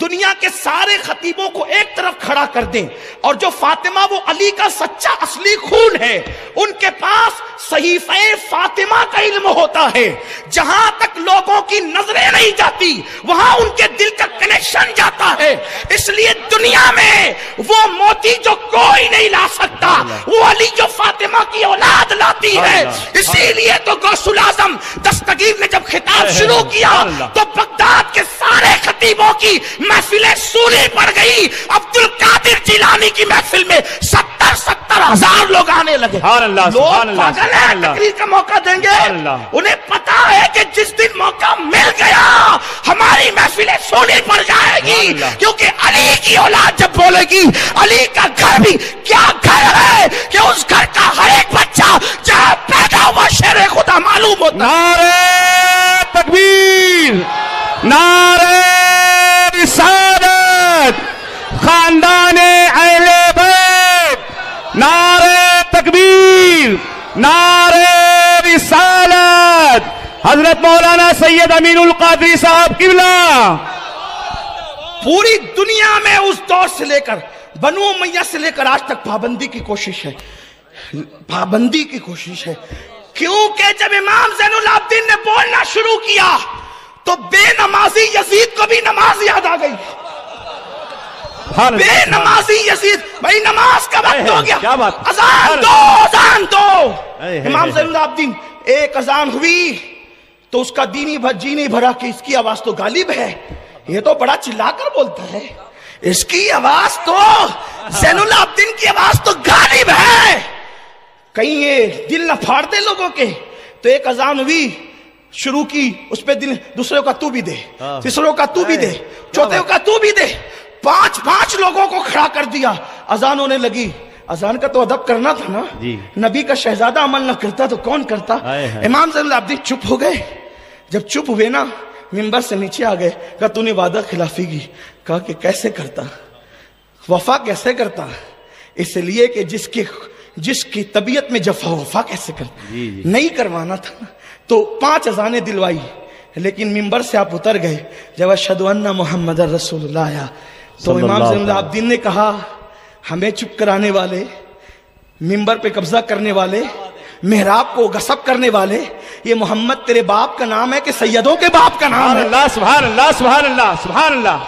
دنیا کے سارے خطیبوں کو ایک طرف کھڑا کر دیں اور جو فاطمہ وہ علی کا سچا اصلی خون ہے ان کے پاس صحیفہ فاطمہ کا علم ہوتا ہے، جہاں تک لوگوں کی نظریں نہیں جاتی وہاں ان کے دل کا کنیکشن جاتا ہے. اس لیے دنیا میں وہ موتی جو کوئی نہیں لا سکتا وہ علی جو فاطمہ کی اولاد لاتی ہے. اسی لیے تو غوث الاعظم دستگیر نے جب خطاب شروع کیا تو بغداد کے سارے خطیبوں کی محفلیں سونی پڑ گئی. عبد القادر جیلانی کی محفل میں 70,000 لوگ آنے لگے. لوگ پاگل ہیں تقریر کا موقع دیں گے؟ انہیں پتا ہے کہ جس دن موقع مل گیا ہماری محفلیں سونی پڑ جائے گی، کیونکہ علی کی اولاد جب بولے گی علی کا گھر بھی کیا گھر ہے کہ اس گھر کا ہر ایک بچہ جہاں پیدا ہوا شیر خدا معلوم ہوتا. نعرہ تکبیر، نعرہ رسالت، خاندان اہل بیت، نعرہ تکبیر، نعرہ رسالت، حضرت مولانا سید امین القادری صاحب قبلہ. پوری دنیا میں اس دور سے لے کر بنو امیہ سے لے کر آج تک پابندی کی کوشش ہے، پابندی کی کوشش ہے. کیونکہ جب امام زین العابدین نے بولنا شروع کیا تو بے نمازی یزید کو بھی نماز یاد آ گئی. بے نمازی یزید، بھائی نماز کا وقت ہو گیا، اذان دو، اذان دو. امام زین العابدین ایک اذان ہوئی تو اس کا جی نہیں بھرا کہ اس کی آواز تو غالب ہے، یہ تو بڑا چلا کر بولتا ہے، اس کی آواز تو زین العابدین کی آواز تو غالب ہے، کہیں یہ دل نہ پھاڑ دے لوگوں کے. تو ایک اذان ہوئی، شروع کی، اس پہ دل، دوسرے کا تو بھی دے، تیسروں کا تو بھی دے، چوتھے کا تو بھی دے، 5 لوگوں کو کھڑا کر دیا. اذان ہونے لگی. اذان کا تو ادب کرنا تھا نا، نبی کا شہزادہ عمل نہ کرتا تو کون کرتا. امام زین العابدین چپ ہو گئے. جب چپ ہوئے نا منبر سے نیچے آ گئے، کہا تو نے وعدہ خلافی کی. کہا کہ کیسے کرتا، وفا کیسے کرتا؟ اس لیے کہ جس کی طبیعت میں جفا وفا کیسے کرتا، نہیں کروانا تھا. تو 5 اذانیں دلوائی، لیکن منبر سے آپ اتر گئے. جب اشہد ان محمد رسول اللہ آیا تو امام زین العابدین نے کہا ہمیں چپ کرانے والے، منبر پہ قبضہ کرنے والے، محراب کو غصب کرنے والے، یہ محمد تیرے باپ کا نام ہے کہ سیدوں کے باپ کا نام ہے؟ اللہ سبحان اللہ سبحان اللہ سبحان اللہ.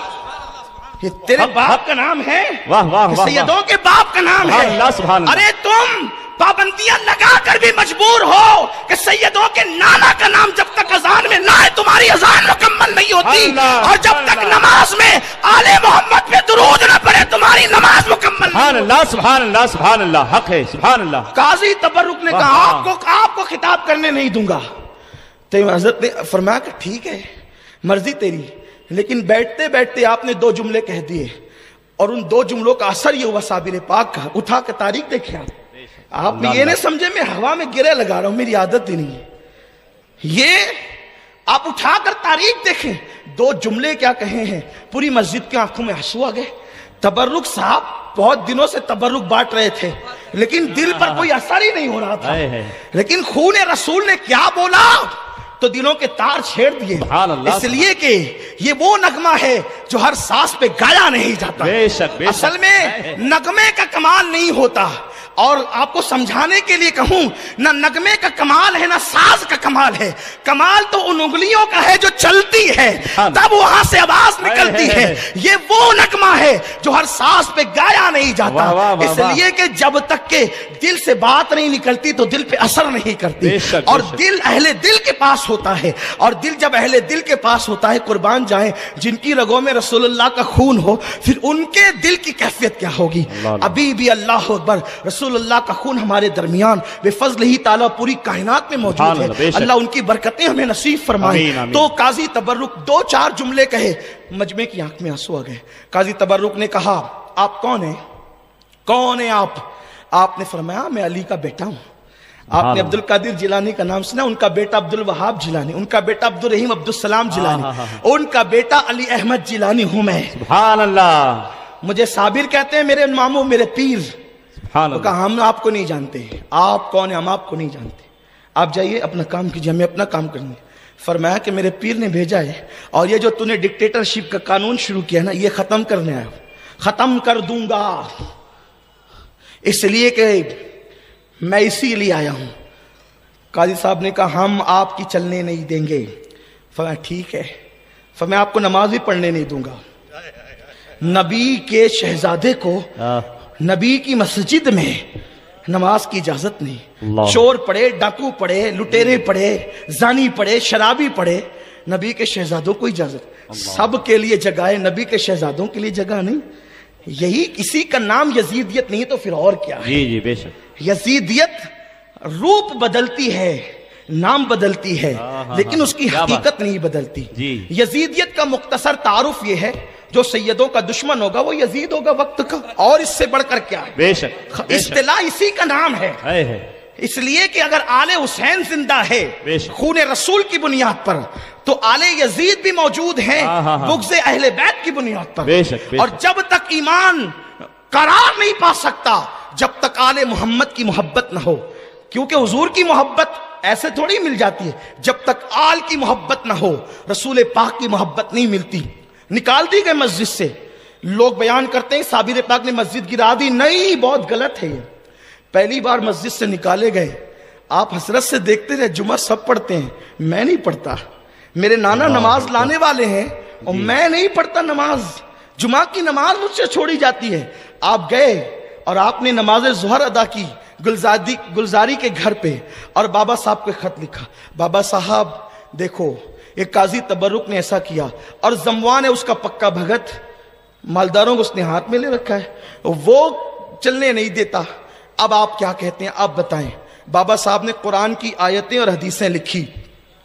یہ تیرے باپ کا نام ہے واہ واہ کہ سیدوں کے باپ کا نام ہے؟ اللہ سبحان اللہ. ارے تم پابندیاں لگا کر بھی مجبور ہو کہ سیدوں کے نانا کا نام جب تک اذان میں نہ ہے تمہاری اذان مکمل نہیں ہوتی، اور جب تک نماز میں آل محمد پہ درود نہ پڑے تمہاری نماز مکمل نہیں. سبحان اللہ سبحان اللہ سبحان اللہ، حق ہے سبحان اللہ. قاضی تبرک نے کہا آپ کو خطاب کرنے نہیں دوں گا. تو حضرت نے فرمایا کہ ٹھیک ہے مرضی تیری، لیکن بیٹھتے بیٹھتے آپ نے 2 جملے کہہ دیے، اور ان 2 جملوں کا اثر یہ ہوا صابر پاک کا. اٹھا کے تاریخ دیکھیں آپ نے یہ نہیں سمجھے میں ہوا میں گرے لگا رہا ہوں، میری عادت ہی نہیں ہے. یہ آپ اٹھا کر تاریخ دیکھیں 2 جملے کیا کہے ہیں. پوری مسجد کے آنکھوں میں آنسو آ گئے. تبرک صاحب بہت دنوں سے تبرک بانٹ رہے تھے لیکن دل پر کوئی اثر ہی نہیں ہو رہا تھا، لیکن خون رسول نے کیا بولا تو دلوں کے تار چھیڑ دیے. اس لیے کہ یہ وہ نغمہ ہے جو ہر سانس پہ گایا نہیں جاتا. اصل میں نغمے کا کمال نہیں ہوتا، اور آپ کو سمجھانے کے لیے کہوں نہ نغمے کا کمال ہے نہ ساز کا کمال ہے. کمال تو ان انگلیوں کا ہے جو چلتی ہے تب وہاں سے آواز نکلتی ہے. یہ وہ نغمہ ہے جو ہر ساز پہ گایا نہیں جاتا. اس لیے کہ جب تک کہ دل سے بات نہیں نکلتی تو دل پہ اثر نہیں کرتی، اور دل اہل دل کے پاس ہوتا ہے، اور دل جب اہل دل کے پاس ہوتا ہے، قربان جائیں جن کی رگوں میں رسول اللہ کا خون ہو پھر ان کے دل کی کیفیت کیا ہوگی. ابھی بھی اللہ اکبر رسول اللہ کا خون ہمارے درمیان بے فضل ہی تعالیٰ پوری کائنات میں موجود ہے. اللہ ان کی برکتیں ہمیں نصیب فرمائے. تو قاضی تبرک 2-4 جملے کہے، مجمع کی آنکھ میں آنسو آ گئے. قاضی تبرک نے کہا آپ کون ہیں؟ کون ہیں آپ؟ آپ نے فرمایا میں علی کا بیٹا ہوں. آپ نے عبد القادر جیلانی کا نام سنا، ان کا بیٹا عبد الوہاب جیلانی، ان کا بیٹا عبد الرحیم عبد السلام جیلانی، ان کا بیٹا علی احمد جیلانی ہوں میں. سبحان اللہ. مجھے صابر کہتے ہیں میرے ماموں، میرے پیر. تو کہا ہم آپ کو نہیں جانتے، آپ کون ہیں؟ ہم آپ کو نہیں جانتے، آپ جائیے اپنا کام کیجیے، ہمیں اپنا کام کرنے. فرمایا کہ میرے پیر نے بھیجا ہے اور یہ جو تُونے ڈکٹیٹرشپ کا قانون شروع کیا نا یہ ختم کرنے آیا ہوں، ختم کر دوں گا، اس لیے کہ میں اسی لیے آیا ہوں۔ قاضی صاحب نے کہا ہم آپ کی چلنے نہیں دیں گے۔ فرمایا ٹھیک ہے، فرمایا آپ کو نماز بھی پڑھنے نہیں دوں گا۔ نبی کے شہزادے کو نبی کی مسجد میں نماز کی اجازت نہیں، چور پڑے، ڈاکو پڑے، لٹیرے پڑے، زانی پڑے، شرابی پڑے، نبی کے شہزادوں کو اجازت، سب کے لیے جگہ ہے، نبی کے شہزادوں کے لیے جگہ نہیں۔ یہی کسی کا نام یزیدیت نہیں تو پھر اور کیا ہے؟ جی بے شک۔ یزیدیت روپ بدلتی ہے، نام بدلتی ہے، لیکن اس کی حقیقت نہیں بدلتی۔ یزیدیت کا مختصر تعارف یہ ہے جو سیدوں کا دشمن ہوگا وہ یزید ہوگا وقت کا، اور اس سے بڑھ کر کیا ہے؟ بے شک، اصطلاح اسی کا نام ہے۔ اس لیے کہ اگر آل حسین زندہ ہے خون رسول کی بنیاد پر تو آل یزید بھی موجود ہیں بغض اہل بیت کی بنیاد پر، اور جب تک ایمان قرار نہیں پا سکتا جب تک آل محمد کی محبت نہ ہو، کیونکہ حضور کی محبت ایسے تھوڑی مل جاتی ہے، جب تک آل کی محبت نہ ہو رسول پاک کی محبت نہیں ملتی۔ نکال دی گئے مسجد سے، لوگ بیان کرتے ہیں صابر پاک نے مسجد گرا دی، نہیں، بہت غلط ہے یہ۔ پہلی بار مسجد سے نکالے گئے، آپ حسرت سے دیکھتے رہے، جمعہ سب پڑھتے ہیں، میں نہیں پڑھتا، میرے نانا نماز لانے والے ہیں اور میں نہیں پڑھتا نماز، جمعہ کی نماز مجھ سے چھوڑی جاتی ہے۔ آپ گئے اور آپ نے نماز ظہر ادا کی گلزاری کے گھر پہ، اور بابا صاحب کو خط لکھا، بابا صاحب دیکھو ایک قاضی تبرک نے ایسا کیا، اور زموان ہے اس کا پکا بھگت، مالداروں کو اس نے ہاتھ میں لے رکھا ہے، وہ چلنے نہیں دیتا، اب آپ کیا کہتے ہیں آپ بتائیں۔ بابا صاحب نے قرآن کی آیتیں اور حدیثیں لکھی،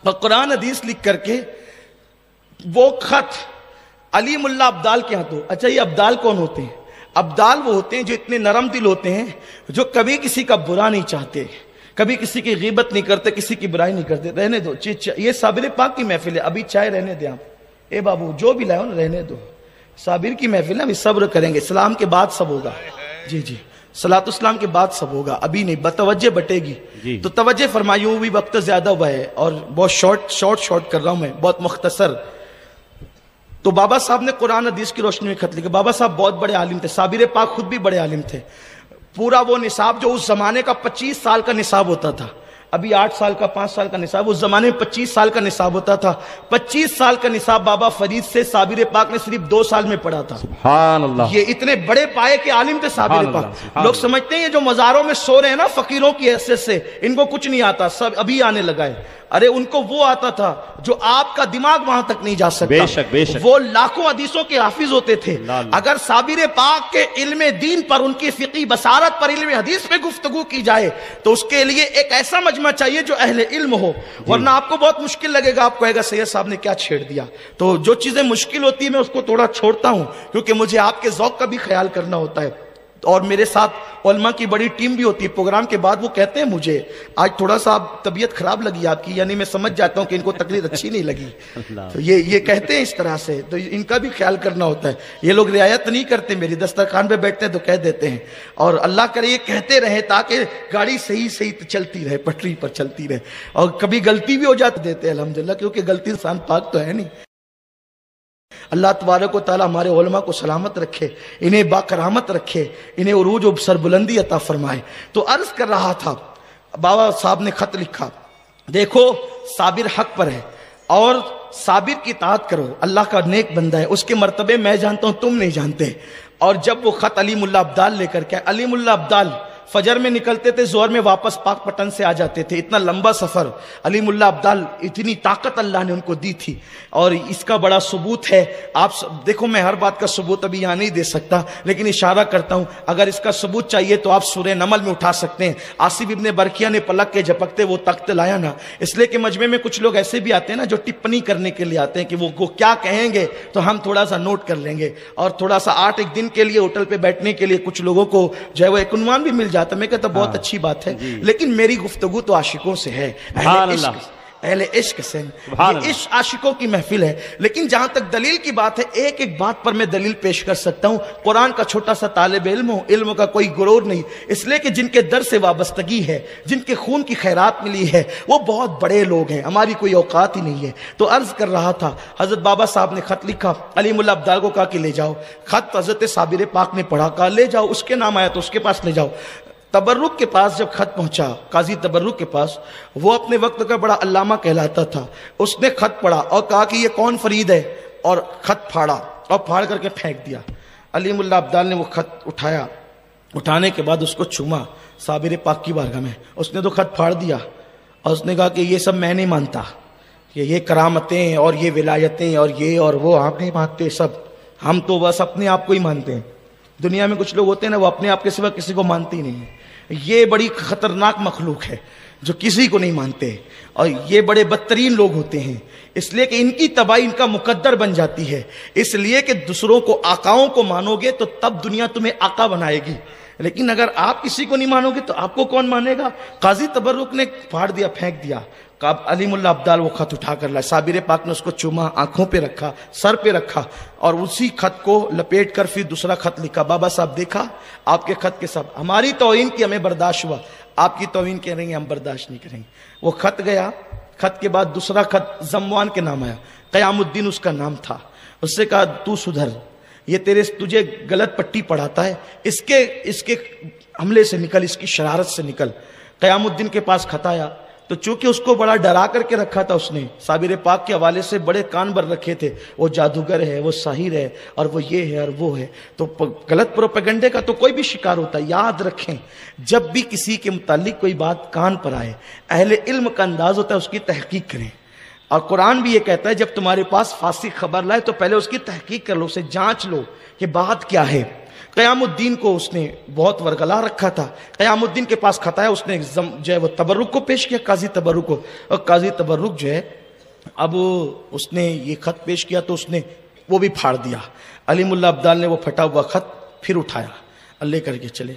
اور قرآن حدیث لکھ کر کے وہ خط علی ملا ابدال کے ہاتھوں۔ اچھا یہ ابدال کون ہوتے ہیں؟ ابدال وہ ہوتے ہیں جو اتنے نرم دل ہوتے ہیں جو کبھی کسی کا برا نہیں چاہتے، کبھی کسی کی غیبت نہیں کرتے، کسی کی برائی نہیں کرتے۔ رہنے دو، یہ صابر پاک کی محفل ہے، ابھی چائے رہنے دیں آپ، اے بابو جو بھی لائے ہو نا رہنے دو، صابر کی محفل ہے، ابھی صبر کریں گے، اسلام کے بعد سب ہوگا۔ جی صلاۃ اسلام کے بعد سب ہوگا، ابھی نہیں، بتوجہ بٹے گی تو توجہ فرمائیے، بھی وقت زیادہ ہوا ہے اور بہت شارٹ کر رہا ہوں میں، بہت مختصر۔ تو بابا صاحب نے قرآن حدیث کی روشنی میں خط لکھا۔ بابا صاحب بہت بڑے عالم تھے، صابر پاک خود بھی بڑے عالم تھے۔ پورا وہ نصاب جو اس زمانے کا 25 سال کا نصاب ہوتا تھا، ابھی 8 سال کا 5 سال کا نصاب، اس زمانے میں 25 سال کا نصاب ہوتا تھا۔ 25 سال کا نصاب بابا فرید سے صابر پاک نے صرف 2 سال میں پڑھا تھا۔ سبحان اللہ، یہ اتنے بڑے پائے کے عالم تھے صابر پاک۔ لوگ سمجھتے ہیں یہ جو مزاروں میں سو رہے ہیں نا فقیروں کی حیثیت سے، ان کو کچھ نہیں آتا، سب ابھی آنے لگا ہے۔ ارے ان کو وہ آتا تھا جو آپ کا دماغ وہاں تک نہیں جا سکتا۔ بے شک وہ لاکھوں حدیثوں کے حافظ ہوتے تھے۔ اگر صابر پاک کے علم دین پر، ان کی فقہی بصارت پر، علم حدیث پہ گفتگو کی جائے تو اس کے لیے ایک ایسا مجمع چاہیے جو اہل علم ہو، ورنہ آپ کو بہت مشکل لگے گا، آپ کہے گا سید صاحب نے کیا چھیڑ دیا۔ تو جو چیزیں مشکل ہوتی ہیں میں اس کو تھوڑا چھوڑتا ہوں، کیونکہ مجھے آپ کے ذوق کا بھی خیال کرنا ہوتا ہے، اور میرے ساتھ علماء کی بڑی ٹیم بھی ہوتی ہے۔ پروگرام کے بعد وہ کہتے ہیں مجھے آج تھوڑا سا طبیعت خراب لگی آپ کی، یعنی میں سمجھ جاتا ہوں کہ ان کو تقریر اچھی نہیں لگی، تو یہ کہتے ہیں اس طرح سے، تو ان کا بھی خیال کرنا ہوتا ہے۔ یہ لوگ رعایت نہیں کرتے، میری دسترخوان پہ بیٹھتے ہیں تو کہہ دیتے ہیں، اور اللہ کرے یہ کہتے رہے تاکہ گاڑی صحیح چلتی رہے، پٹری پر چلتی رہے، اور کبھی غلطی بھی ہو جاتی دیتے ہیں الحمدللہ، کیونکہ غلطی انسان پاک تو ہے نہیں۔ اللہ تبارک و تعالی ہمارے علماء کو سلامت رکھے، انہیں باکرامت رکھے، انہیں عروج و سربلندی عطا فرمائے۔ تو عرض کر رہا تھا، بابا صاحب نے خط لکھا، دیکھو صابر حق پر ہے اور صابر کی اطاعت کرو، اللہ کا نیک بندہ ہے، اس کے مرتبے میں جانتا ہوں تم نہیں جانتے۔ اور جب وہ خط علی ملا ابدال لے کر کے، علی ملا ابدال فجر میں نکلتے تھے، زہر میں واپس پاک پٹن سے آ جاتے تھے، اتنا لمبا سفر۔ علی ملا ابدال، اتنی طاقت اللہ نے ان کو دی تھی، اور اس کا بڑا ثبوت ہے۔ آپ دیکھو، میں ہر بات کا ثبوت ابھی یہاں نہیں دے سکتا، لیکن اشارہ کرتا ہوں، اگر اس کا ثبوت چاہیے تو آپ سورہ نمل میں اٹھا سکتے ہیں۔ آصف ابن برقیہ نے پلک کے جھپکتے وہ تخت لایا نا، اس لیے کہ مجمع میں کچھ لوگ ایسے بھی آتے ہیں نا جو ٹپنی کرنے کے لیے آتے ہیں کہ وہ کیا کہیں گے تو ہم تھوڑا سا نوٹ کر لیں گے، اور تھوڑا سا 8 دن کے لیے ہوٹل پہ بیٹھنے کے لیے کچھ لوگوں کو جو ہے وہ ایک عنوان بھی مل جاتا ہے۔ میں کہتا بہت اچھی بات ہے، لیکن میری گفتگو تو عاشقوں سے ہے، اہل عشق سے، سبحان یہ اللہ۔ عشق عاشقوں کی محفل ہے۔ لیکن جہاں تک دلیل کی بات ہے، ایک ایک بات پر میں دلیل پیش کر سکتا ہوں۔ قرآن کا چھوٹا سا طالب علم ہوں، علم کا کوئی غرور نہیں، اس لیے کہ جن کے در سے وابستگی ہے، جن کے خون کی خیرات ملی ہے، وہ بہت بڑے لوگ ہیں، ہماری کوئی اوقات ہی نہیں ہے۔ تو عرض کر رہا تھا، حضرت بابا صاحب نے خط لکھا، علیم اللہ عبدال کو کہا کہ لے جاؤ۔ خط حضرت صابر پاک نے پڑھا، کہا لے جاؤ، اس کے نام آیا تو اس کے پاس لے جاؤ۔ تبرک کے پاس جب خط پہنچا، قاضی تبرک کے پاس، وہ اپنے وقت کا بڑا علامہ کہلاتا تھا، اس نے خط پڑھا اور کہا کہ یہ کون فرید ہے، اور خط پھاڑا اور پھاڑ کر کے پھینک دیا۔ علیم اللہ عبدال نے وہ خط اٹھایا، اٹھانے کے بعد اس کو چوما صابر پاک کی بارگاہ میں، اس نے تو خط پھاڑ دیا اور اس نے کہا کہ یہ سب میں نہیں مانتا، یہ کرامتیں اور یہ ولایتیں اور یہ اور وہ آپ نہیں مانتے سب، ہم تو بس اپنے آپ کو ہی مانتے ہیں۔ دنیا میں کچھ لوگ ہوتے ہیں نا، وہ اپنے آپ کے سوا کسی کو مانتے ہی نہیں ہیں۔ یہ بڑی خطرناک مخلوق ہے جو کسی کو نہیں مانتے، اور یہ بڑے بدترین لوگ ہوتے ہیں، اس لیے کہ ان کی تباہی ان کا مقدر بن جاتی ہے۔ اس لیے کہ دوسروں کو، آقاؤں کو مانو گے تو تب دنیا تمہیں آقا بنائے گی، لیکن اگر آپ کسی کو نہیں مانو گے تو آپ کو کون مانے گا؟ قاضی تبرک نے پھاڑ دیا، پھینک دیا۔ علیم اللہ عبدال وہ خط اٹھا کر لائے، صابر پاک نے اس کو چوما، آنکھوں پہ رکھا، سر پہ رکھا، اور اسی خط کو لپیٹ کر پھر دوسرا خط لکھا، بابا صاحب دیکھا آپ کے خط کے سب، ہماری توہین کی ہمیں برداشت ہوا، آپ کی توہین کہہ رہے ہیں ہم برداشت نہیں کریں گے۔ وہ خط گیا، خط کے بعد دوسرا خط زموان کے نام آیا، قیام الدین اس کا نام تھا، اس سے کہا تو سدھر، یہ تجھے غلط پٹی پڑھاتا ہے، اس کے حملے سے نکل، اس کی شرارت سے نکل۔ قیام الدین کے پاس خط آیا تو چونکہ اس کو بڑا ڈرا کر کے رکھا تھا، اس نے صابر پاک کے حوالے سے بڑے کان بر رکھے تھے، وہ جادوگر ہے، وہ ساحر ہے، اور وہ یہ ہے اور وہ ہے، تو غلط پروپیگنڈے کا تو کوئی بھی شکار ہوتا ہے۔ یاد رکھیں، جب بھی کسی کے متعلق کوئی بات کان پر آئے، اہل علم کا انداز ہوتا ہے اس کی تحقیق کریں، اور قرآن بھی یہ کہتا ہے جب تمہارے پاس فاسق خبر لائے تو پہلے اس کی تحقیق کر لو، اسے جانچ لو کہ بات کیا ہے۔ قیام الدین کو اس نے بہت ورگلا رکھا تھا، قیام الدین کے پاس خط آیا، اس نے جو ہے وہ تبرک کو پیش کیا، قاضی تبرک کو، اور قاضی تبرک جو ہے اب اس نے یہ خط پیش کیا تو اس نے وہ بھی پھاڑ دیا۔ علیم اللہ عبدال نے وہ پھٹا ہوا خط پھر اٹھایا اور لے کر کے چلے۔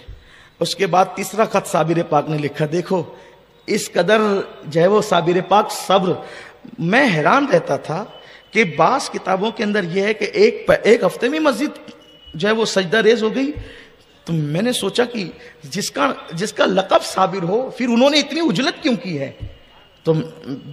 اس کے بعد تیسرا خط صابر پاک نے لکھا، دیکھو اس قدر جو ہے وہ صابر پاک صبر، میں حیران رہتا تھا کہ بعض کتابوں کے اندر یہ ہے کہ ایک ہفتے میں مسجد جو ہے وہ سجدہ ریز ہو گئی، تو میں نے سوچا کہ جس کا لقب صابر ہو، پھر انہوں نے اتنی اجلت کیوں کی ہے؟ تو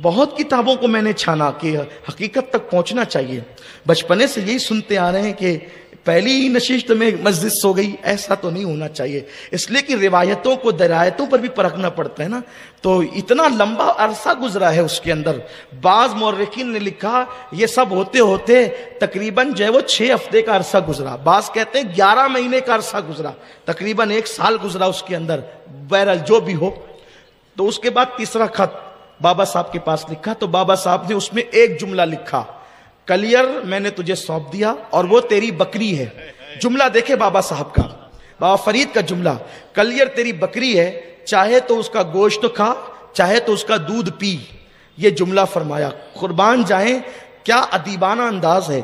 بہت کتابوں کو میں نے چھانا کہ حقیقت تک پہنچنا چاہیے۔ بچپنے سے یہی سنتے آ رہے ہیں کہ پہلی ہی نشست میں مسجد سو گئی، ایسا تو نہیں ہونا چاہیے، اس لیے کہ روایتوں کو درایتوں پر بھی پرکھنا پڑتا ہے نا۔ تو اتنا لمبا عرصہ گزرا ہے اس کے اندر، بعض مورخین نے لکھا یہ سب ہوتے ہوتے تقریباً جو ہے وہ 6 ہفتے کا عرصہ گزرا، بعض کہتے ہیں 11 مہینے کا عرصہ گزرا، تقریباً 1 سال گزرا اس کے اندر، بہرحال جو بھی ہو۔ تو اس کے بعد تیسرا خط بابا صاحب کے پاس لکھا، تو بابا صاحب نے اس میں ایک جملہ لکھا، کلیئر میں نے تجھے سونپ دیا اور وہ تیری بکری ہے۔ جملہ دیکھے بابا صاحب کا، بابا فرید کا جملہ، کلیئر تیری بکری ہے، چاہے تو اس کا گوشت کھا، چاہے تو اس کا دودھ پی، یہ جملہ فرمایا۔ قربان جائیں کیا ادیبانہ انداز ہے،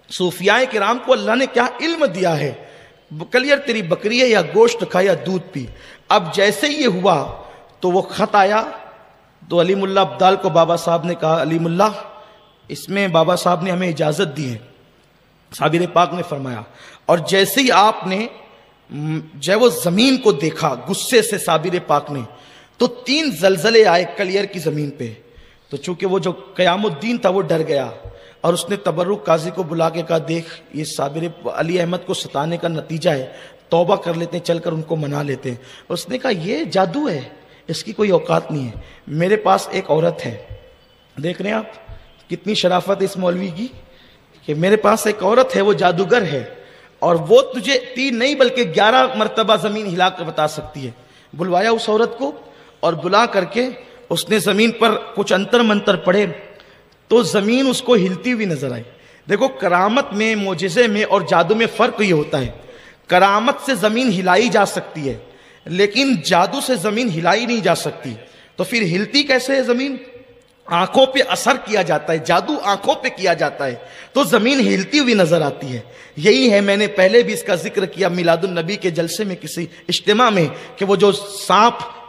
صوفیاء کرام کو اللہ نے کیا علم دیا ہے، کلیئر تیری بکری ہے، یا گوشت کھا یا دودھ پی۔ اب جیسے یہ ہوا تو وہ خط آیا، تو علیم اللہ عبدال کو بابا صاحب نے کہا، علیم اللہ اس میں بابا صاحب نے ہمیں اجازت دی ہے۔ صابر پاک نے فرمایا، اور جیسے ہی آپ نے جو وہ زمین کو دیکھا غصے سے صابر پاک نے، تو 3 زلزلے آئے کلیئر کی زمین پہ، تو چونکہ وہ جو قیام الدین تھا وہ ڈر گیا، اور اس نے تبرک قاضی کو بلا کے کہا، دیکھ یہ صابر علی احمد کو ستانے کا نتیجہ ہے، توبہ کر لیتے ہیں، چل کر ان کو منا لیتے ہیں۔ اس نے کہا یہ جادو ہے، اس کی کوئی اوقات نہیں ہے، میرے پاس ایک عورت ہے، دیکھ رہے ہیں آپ کتنی شرافت اس مولوی کی، کہ میرے پاس ایک عورت ہے وہ جادوگر ہے، اور وہ تجھے 3 نہیں بلکہ 11 مرتبہ زمین ہلا کر بتا سکتی ہے۔ بلوایا اس عورت کو، اور بلا کر کے اس نے زمین پر کچھ انتر منتر پڑھے، تو زمین اس کو ہلتی ہوئی نظر آئی۔ دیکھو کرامت میں، معجزے میں اور جادو میں فرق یہ ہوتا ہے، کرامت سے زمین ہلائی جا سکتی ہے لیکن جادو سے زمین ہلائی نہیں جا سکتی، تو پھر ہلتی کیسے ہے زمین؟ آنکھوں پہ اثر کیا جاتا ہے، جادو آنکھوں پہ کیا جاتا ہے، تو زمین ہلتی ہوئی نظر آتی ہے۔ یہی ہے، میں نے پہلے بھی اس کا ذکر کیا میلاد النبی کے جلسے میں کسی اجتماع میں، کہ وہ جو سانپ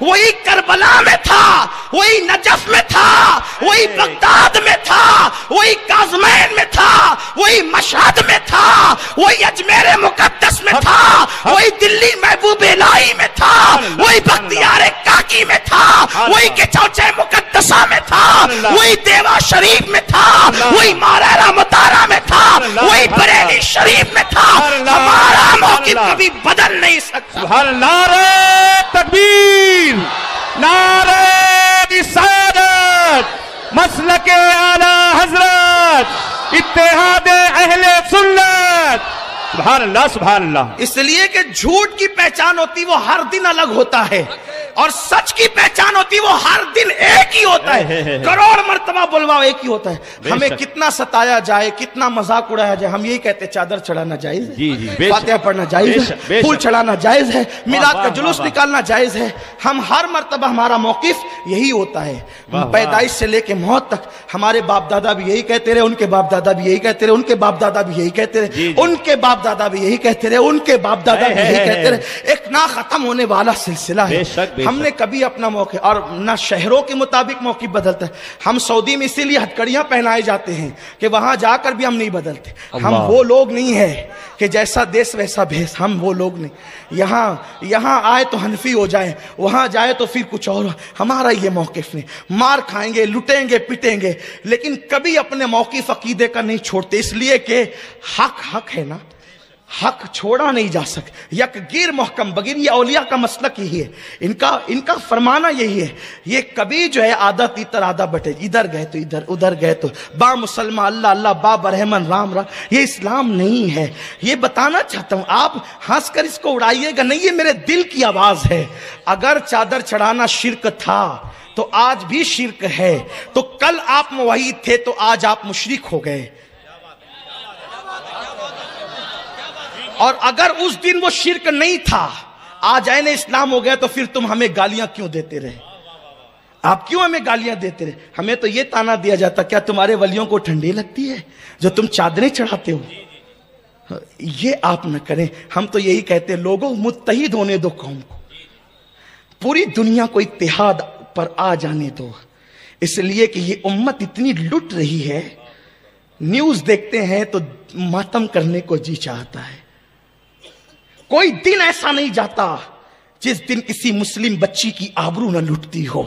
وہی کربلا میں تھا، وہی نجف میں تھا، وہی بغداد میں تھا، وہی کاظمین میں تھا، وہی مشہد میں تھا، وہی اجمیر مقدس میں تھا، وہی دلی محبوب الہی میں تھا، وہی بختیار کاکی میں تھا، وہی کچوچے مقدسہ میں تھا، وہی دیوا شریف میں تھا، وہی مارارہ مطارہ میں تھا، وہی بریلی شریف میں تھا. ہمارا موقف کبھی بدل نہیں سکتا. سبحان اللہ. نعرہ تکبیر، نعرہ رسالت، مسلک اعلی حضرت، اتحاد اہل سنت. سبحان اللہ سبحان اللہ. اس لیے کہ جھوٹ کی پہچان ہوتی وہ ہر دن الگ ہوتا ہے، اور سچ کی پہچان ہوتی وہ ہر دن ایک ہی ہوتا ہے. کروڑ مرتبہ بلواؤ ایک ہی ہوتا ہے. ہمیں کتنا ستایا جائے، کتنا مذاق اڑایا جائے، ہم یہی کہتے ہیں چادر چڑھانا جائز ہے، فاتحہ پڑھنا جائز ہے، پھول چڑھانا جائز ہے، میلاد کا جلوس نکالنا جائز ہے. ہم ہر مرتبہ ہمارا موقف یہی ہوتا ہے. پیدائش سے لے کے موت تک ہمارے باپ دادا بھی یہی کہتے رہے، ان کے باپ دادا بھی یہی کہتے رہے، ان کے باپ دادا بھی یہی کہتے رہے، ان کے باپ دادا بھی یہی کہتے رہے، ان کے باپ دادا بھی یہی کہتے رہے. ایک نہ ختم ہونے والا سلسلہ ہے. ہم نے کبھی اپنا موقع، اور نہ شہروں کے مطابق موقع بدلتا ہے. ہم سعودی میں اسی لیے ہتھکڑیاں پہنائے جاتے ہیں کہ وہاں جا کر بھی ہم نہیں بدلتے. ہم وہ لوگ نہیں ہیں کہ جیسا دیس ویسا بھیس. ہم وہ لوگ نہیں. یہاں آئے تو حنفی ہو جائیں، وہاں جائے تو پھر کچھ اور. ہمارا یہ موقف نہیں. مار کھائیں گے، لٹیں گے، پٹیں گے، لیکن کبھی اپنے موقف عقیدے کا نہیں چھوڑتے. اس لیے کہ حق ہے نا، حق چھوڑا نہیں جا سکتا. یک گیر محکم بگیر، یہ اولیاء کا مسلک یہی ہے. ان کا فرمانا یہی ہے. یہ کبھی جو ہے آدھا تیتر آدھا بٹے، ادھر گئے تو ادھر، ادھر گئے تو با مسلمہ اللہ اللہ، با برہمن رام رام. یہ اسلام نہیں ہے. یہ بتانا چاہتا ہوں. آپ ہنس کر اس کو اڑائیے گا نہیں، یہ میرے دل کی آواز ہے. اگر چادر چڑھانا شرک تھا تو آج بھی شرک ہے. تو کل آپ موحد تھے تو آج آپ مشرک ہو گئے. اور اگر اس دن وہ شرک نہیں تھا، آج عین اسلام ہو گیا، تو پھر تم ہمیں گالیاں کیوں دیتے رہے؟ آپ کیوں ہمیں گالیاں دیتے رہے؟ ہمیں تو یہ تانا دیا جاتا، کیا تمہارے ولیوں کو ٹھنڈی لگتی ہے جو تم چادریں چڑھاتے ہو؟ یہ آپ نہ کریں. ہم تو یہی کہتے ہیں، لوگوں متحد ہونے دو قوم کو، پوری دنیا کو اتحاد پر آ جانے دو. اس لیے کہ یہ امت اتنی لٹ رہی ہے. نیوز دیکھتے ہیں تو ماتم کرنے کو جی چاہتا ہے. کوئی دن ایسا نہیں جاتا جس دن کسی مسلم بچی کی آبرو نہ لٹتی ہو.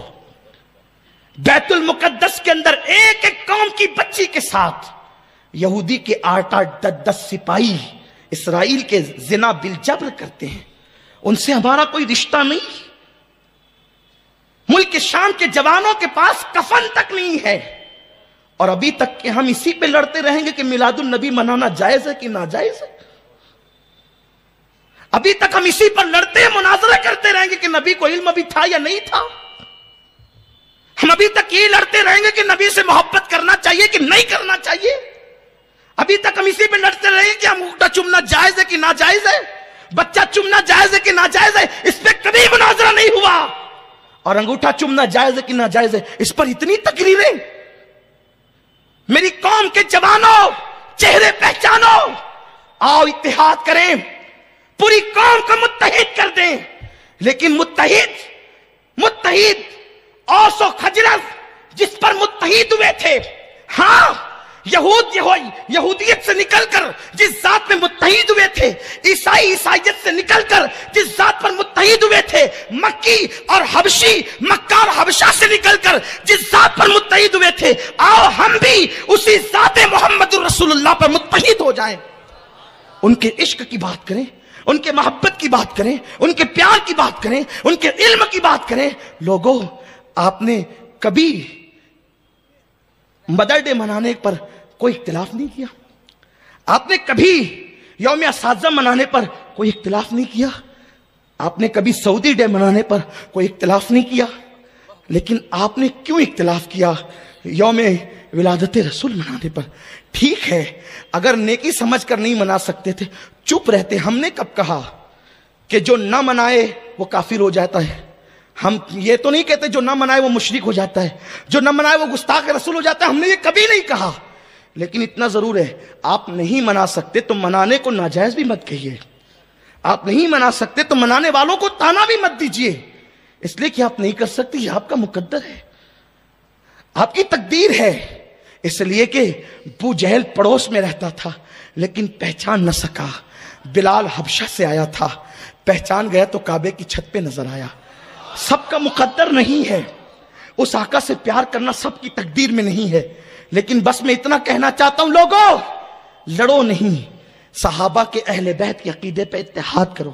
بیت المقدس کے اندر ایک ایک قوم کی بچی کے ساتھ یہودی کے 8-10 سپاہی اسرائیل کے زنا بالجبر کرتے ہیں. ان سے ہمارا کوئی رشتہ نہیں. ملک شام کے جوانوں کے پاس کفن تک نہیں ہے، اور ابھی تک کہ ہم اسی پہ لڑتے رہیں گے کہ میلاد النبی منانا جائز ہے کہ ناجائز ہے. ابھی تک ہم اسی پر لڑتے ہیں، مناظرہ کرتے رہیں گے کہ نبی کو علم بھی تھا یا نہیں تھا. ہم ابھی تک یہ لڑتے رہیں گے کہ نبی سے محبت کرنا چاہیے کہ نہیں کرنا چاہیے. ابھی تک ہم اسی پہ لڑتے رہیں گے کہ انگوٹھا چومنا جائز ہے کہ ناجائز ہے، بچہ چومنا جائز ہے کہ ناجائز ہے. اس پہ کبھی مناظرہ نہیں ہوا. اور انگوٹھا چومنا جائز ہے کہ ناجائز ہے، اس پر اتنی تقریریں. میری قوم کے جوانوں، چہرے پہچانو، آؤ اتحاد کریں، پوری قوم کو متحد کر دیں. لیکن متحد اوس و خجرج جس پر متحد ہوئے تھے، ہاں یہودیت سے نکل کر جس ذات میں متحد ہوئے تھے، عیسائیت سے نکل کر جس ذات پر متحد ہوئے تھے، مکی اور حبشی، مکہ اور حبشہ سے نکل کر جس ذات پر متحد ہوئے تھے، آؤ ہم بھی اسی ذات محمد الرسول اللہ پر متحد ہو جائیں. ان کے عشق کی بات کریں، ان کے محبت کی بات کریں، ان کے پیار کی بات کریں، ان کے علم کی بات کریں. لوگوں، آپ نے کبھی مدر ڈے منانے پر کوئی اختلاف نہیں کیا. آپ نے کبھی یوم اساتذہ منانے پر کوئی اختلاف نہیں کیا. آپ نے کبھی سعودی ڈے منانے پر کوئی اختلاف نہیں کیا. لیکن آپ نے کیوں اختلاف کیا یوم ولادت رسول منانے پر؟ ٹھیک ہے، اگر نیکی سمجھ کر نہیں منا سکتے تھے چپ رہتے. ہم نے کب کہا کہ جو نہ منائے وہ کافر ہو جاتا ہے؟ ہم یہ تو نہیں کہتے جو نہ منائے وہ مشرک ہو جاتا ہے، جو نہ منائے وہ گستاخ رسول ہو جاتا ہے. ہم نے یہ کبھی نہیں کہا. لیکن اتنا ضرور ہے، آپ نہیں منا سکتے تو منانے کو ناجائز بھی مت کہیے. آپ نہیں منا سکتے تو منانے والوں کو تانا بھی مت دیجیے. اس لیے کہ آپ نہیں کر سکتے، یہ آپ کا مقدر ہے، آپ کی تقدیر ہے. اس لیے کہ ابو جہل پڑوس میں رہتا تھا لیکن پہچان نہ سکا. بلال حبشہ سے آیا تھا، پہچان گیا تو کعبے کی چھت پہ نظر آیا. سب کا مقدر نہیں ہے، اس آقا سے پیار کرنا سب کی تقدیر میں نہیں ہے. لیکن بس میں اتنا کہنا چاہتا ہوں، لوگوں لڑو نہیں، صحابہ کے اہل بیت کے عقیدے پہ اتحاد کرو،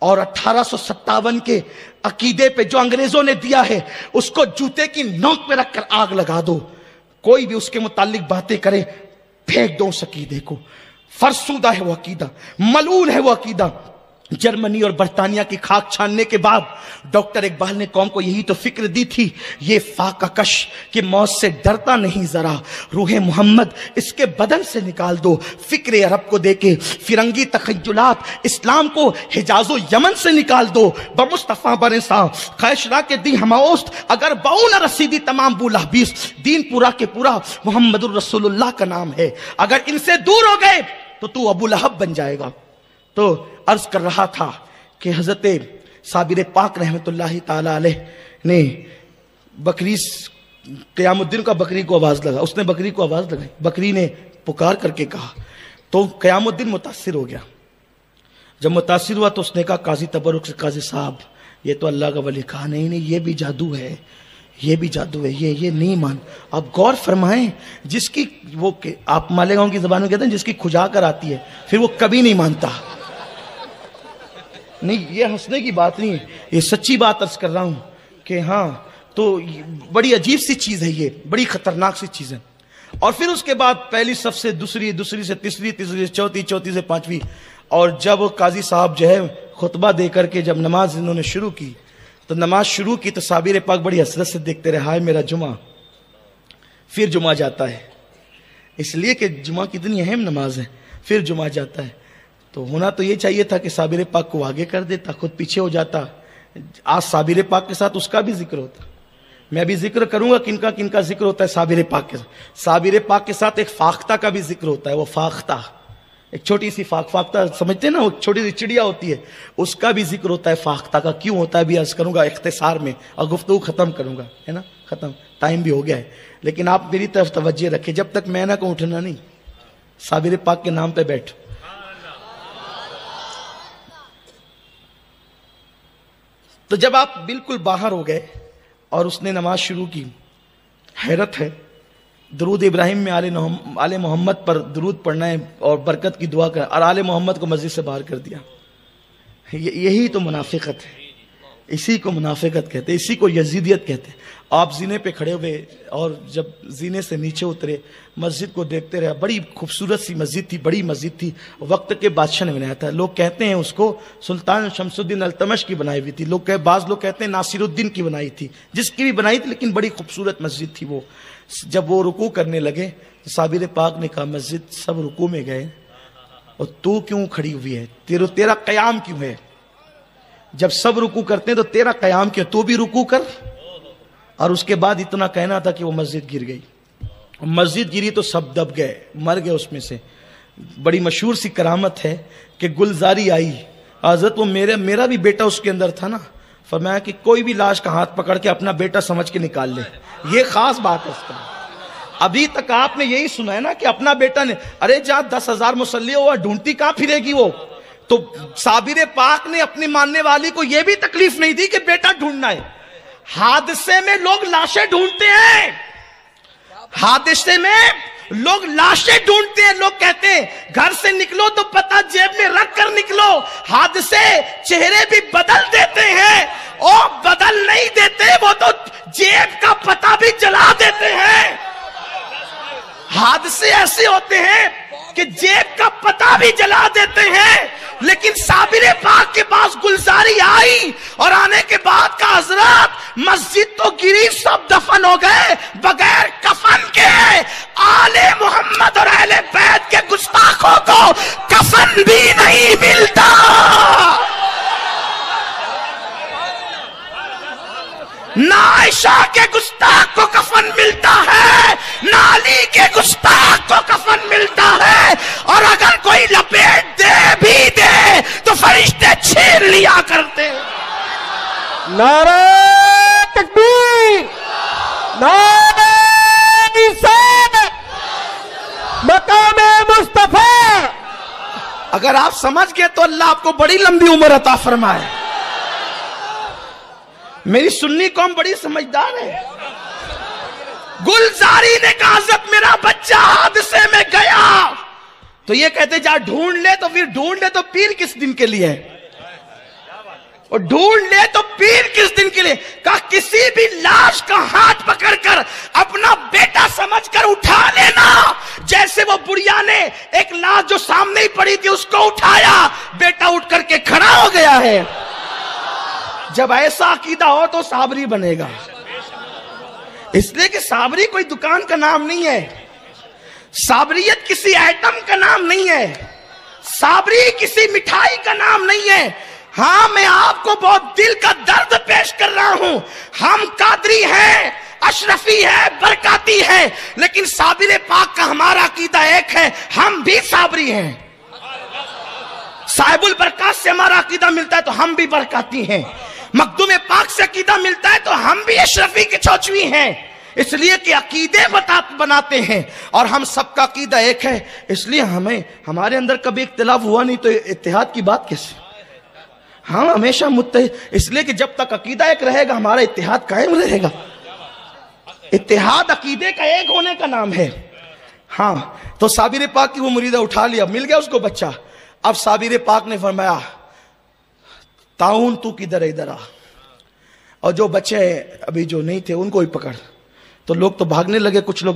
اور 1857 کے عقیدے پہ جو انگریزوں نے دیا ہے اس کو جوتے کی نوک پہ رکھ کر آگ لگا دو. کوئی بھی اس کے متعلق باتیں کرے، پھینک دو اس عقیدے کو. فرسودہ ہے وہ عقیدہ، ملعون ہے وہ عقیدہ. جرمنی اور برطانیہ کی خاک چھاننے کے بعد ڈاکٹر اقبال نے قوم کو یہی تو فکر دی تھی، یہ فاقہ کش کہ موت سے ڈرتا نہیں ذرا، روح محمد اس کے بدن سے نکال دو. فکر عرب کو دے کے فرنگی تخیلات اسلام کو حجاز و یمن سے نکال دو. بمصطفیٰ برساں خیشرا کے دی ہماوست، اگر باؤ نہ رسیدی تمام بولا بیس. دین پورا کے پورا محمد الرسول اللہ کا نام ہے، اگر ان سے دور ہو گئے تو ابو لہب بن جائے گا. تو عرض کر رہا تھا کہ حضرت صابر پاک رحمت اللہ تعالی علیہ نے بکری، قیام الدین کا بکری کو آواز لگا، اس نے بکری کو آواز لگائی، بکری نے پکار کر کے کہا تو قیام الدین متاثر ہو گیا. جب متاثر ہوا تو اس نے کہا قاضی تبرک سے، قاضی صاحب یہ تو اللہ کا ولی. کہا نہیں یہ بھی جادو ہے، یہ بھی جادو ہے، یہ نہیں مان. آپ غور فرمائیں، جس کی وہ آپ مالیگاؤں کی زبان میں کہتے ہیں جس کی کھجا کر آتی ہے پھر وہ کبھی نہیں مانتا. نہیں یہ ہنسنے کی بات نہیں ہے، یہ سچی بات عرض کر رہا ہوں کہ ہاں. تو بڑی عجیب سی چیز ہے، یہ بڑی خطرناک سی چیز ہے. اور پھر اس کے بعد پہلی صف سے دوسری، دوسری سے تیسری، تیسری سے چوتھی، چوتھی سے پانچویں. اور جب قاضی صاحب جو ہے خطبہ دے کر کے جب نماز انہوں نے شروع کی تو نماز شروع کی تو صابر پاک بڑی حسرت سے دیکھتے رہے، ہائے میرا جمعہ. پھر جمعہ جاتا ہے، اس لیے کہ جمعہ کتنی اہم نماز ہے. پھر جمعہ جاتا ہے تو ہونا تو یہ چاہیے تھا کہ صابر پاک کو آگے کر دیتا، خود پیچھے ہو جاتا. آج صابر پاک کے ساتھ اس کا بھی ذکر ہوتا. میں ابھی ذکر کروں گا کن کا ذکر ہوتا ہے صابر پاک کے ساتھ. صابر پاک کے ساتھ ایک فاختہ کا بھی ذکر ہوتا ہے. وہ فاختہ ایک چھوٹی سی فاختہ سمجھتے ہیں نا، وہ چھوٹی سی چڑیا ہوتی ہے، اس کا بھی ذکر ہوتا ہے فاختہ کا. کیوں ہوتا ہے بھی عرض کروں گا اختصار میں، اور گفتگو ختم کروں گا، ہے نا، ختم، ٹائم بھی ہو گیا ہے. لیکن آپ میری طرف توجہ رکھیں، جب تک میں نہ کہوں اٹھنا نہیں، صابر پاک کے نام پہ بیٹھ. تو جب آپ بالکل باہر ہو گئے اور اس نے نماز شروع کی، حیرت ہے، درود ابراہیم میں آل محمد پر درود پڑھنا ہے اور برکت کی دعا کر، اور آل محمد کو مسجد سے باہر کر دیا. یہی تو منافقت ہے، اسی کو منافقت کہتے ہیں، اسی کو یزیدیت کہتے ہیں. آپ زینے پہ کھڑے ہوئے اور جب زینے سے نیچے اترے مسجد کو دیکھتے رہے. بڑی خوبصورت سی مسجد تھی، بڑی مسجد تھی، وقت کے بادشاہ نے بنایا تھا. لوگ کہتے ہیں اس کو سلطان شمس الدین التمش کی بنائی ہوئی تھی، بعض لوگ کہتے ہیں ناصر الدین کی بنائی تھی، جس کی بھی بنائی تھی، لیکن بڑی خوبصورت مسجد تھی وہ. جب وہ رکوع کرنے لگے تو صابر پاک نے کہا مسجد سب رکوع میں گئے اور تو کیوں کھڑی ہوئی ہے، تیرا قیام کیوں ہے؟ جب سب رکوع کرتے ہیں تو تیرا قیام کیوں، تو بھی رکوع کر. اور اس کے بعد اتنا کہنا تھا کہ وہ مسجد گر گئی. مسجد گری تو سب دب گئے، مر گئے اس میں سے. بڑی مشہور سی کرامت ہے کہ گلزاری آئی حضرت، وہ میرا بھی بیٹا اس کے اندر تھا نا، فرمایا کہ کوئی بھی لاش کا ہاتھ پکڑ کے اپنا بیٹا سمجھ کے نکال لے. یہ خاص بات ہے اس کا. ابھی تک آپ نے یہی سنا ہے نا کہ اپنا بیٹا نے، ارے جہاں 10,000 مسلح ہوا ڈھونڈتی کہاں پھرے گی وہ. تو صابر پاک نے اپنی ماننے والی کو یہ بھی تکلیف نہیں دی کہ بیٹا ڈھونڈنا ہے. حادثے میں لوگ لاشیں ڈھونڈتے ہیں، حادثے میں لوگ لاشیں ڈھونڈتے ہیں. لوگ کہتے ہیں گھر سے نکلو تو پتہ جیب میں رکھ کر نکلو. حادثے چہرے بھی بدل دیتے ہیں، اور بدل نہیں دیتے، وہ تو جیب کا پتہ بھی جلا دیتے ہیں. حادثے ایسے ہوتے ہیں کہ جیب کا پتہ بھی جلا دیتے ہیں. لیکن صابر پاک کے پاس گلزاری آئی اور آنے کے بعد کا حضرات مسجد تو گری، سب دفن ہو گئے بغیر کفن کے. آل محمد اور اہل بیت کے گستاخوں کو کفن بھی نہیں ملتا. نہ عائشہ کے گستاخ کو کفن ملتا ہے، نہ علی کے گستاخ کو کفن ملتا ہے. اور اگر کوئی لپیٹ دے بھی دے تو فرشتے چھین لیا کرتے. نعرہ تکبیر، نعرہ رسالت، مقام مصطفیٰ. اگر آپ سمجھ گئے تو اللہ آپ کو بڑی لمبی عمر عطا فرمائے. میری سنی قوم بڑی سمجھدار ہے. گلزاری نے کہا حضرت میرا بچہ حادثے میں گیا تو یہ کہتے جا ڈھونڈ لے، تو پھر ڈھونڈ لے تو پیر کس دن کے لیے ہے؟ اور ڈھونڈ لے تو پیر کس دن کے لیے؟ کہا کسی بھی لاش کا ہاتھ پکڑ کر اپنا بیٹا سمجھ کر اٹھا لینا. جیسے وہ بڑھیا نے ایک لاش جو سامنے ہی پڑی تھی اس کو اٹھایا، بیٹا اٹھ کر کے کھڑا ہو گیا ہے. جب ایسا عقیدہ ہو تو صابری بنے گا. اس لیے کہ صابری کوئی دکان کا نام نہیں ہے، صابریت کسی آئٹم کا نام نہیں ہے، صابری کسی مٹھائی کا نام نہیں ہے. ہاں میں آپ کو بہت دل کا درد پیش کر رہا ہوں. ہم قادری ہیں، اشرفی ہے، برکاتی ہے، لیکن صابر پاک کا ہمارا عقیدہ ایک ہے، ہم بھی صابری ہیں. صاحب البرکات سے ہمارا عقیدہ ملتا ہے تو ہم بھی برکاتی ہیں. مخدوم پاک سے عقیدہ ملتا ہے تو ہم بھی اشرفی کے چوچوی ہیں. اس لیے کہ عقیدے بناتے ہیں اور ہم سب کا عقیدہ ایک ہے. اس لیے ہمارے اندر کبھی اختلاف ہوا نہیں تو اتحاد کی بات کیسے؟ ہاں ہمیشہ متحد. اس لیے کہ جب تک عقیدہ ایک رہے گا ہمارا اتحاد قائم رہے گا. اتحاد عقیدے کا ایک ہونے کا نام ہے. ہاں تو صابر پاک کی وہ مریدہ اٹھا لیا، مل گیا اس کو بچہ. اب صابر پاک نے فرمایا تعاون تو کدھر ادھر آ، اور جو بچے ابھی جو نہیں تھے ان کو ہی پکڑ. تو لوگ تو بھاگنے لگے، کچھ لوگ